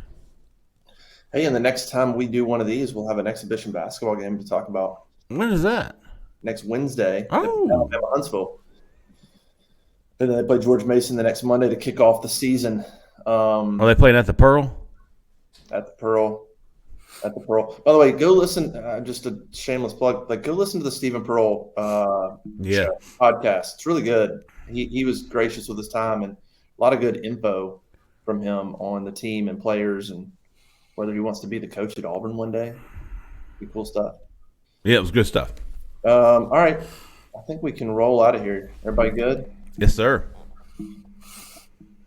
Hey, and the next time we do one of these, we'll have an exhibition basketball game to talk about. When is that? Next Wednesday. Oh. Alabama, Huntsville. And then they play George Mason the next Monday to kick off the season. Are they playing at the Pearl? At the Pearl. By the way, go listen. Just a shameless plug. Go listen to the Stephen Pearl podcast. It's really good. He was gracious with his time and a lot of good info from him on the team and players and whether he wants to be the coach at Auburn one day. Be cool stuff. Yeah, it was good stuff. All right. I think we can roll out of here. Everybody good? Yes, sir.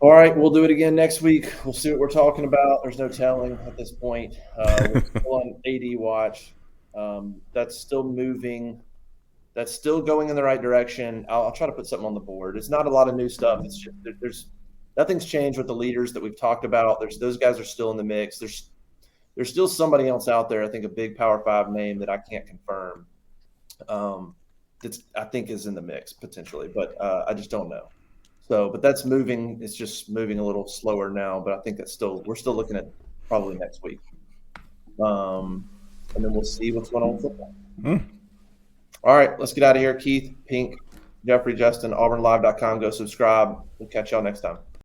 All right, we'll do it again next week. We'll see what we're talking about. There's no telling at this point. We're still on AD watch. That's still moving. That's still going in the right direction. I'll try to put something on the board. It's not a lot of new stuff. It's just, there's nothing's changed with the leaders that we've talked about. Those guys are still in the mix. There's still somebody else out there, I think a big Power 5 name that I can't confirm. That's I think is in the mix potentially, but I just don't know. So, but that's moving. It's just moving a little slower now, but I think we're still looking at probably next week. And then we'll see what's going on with football. All right, let's get out of here. Keith, Pink, Jeffrey, Justin, AuburnLive.com. Go subscribe. We'll catch y'all next time.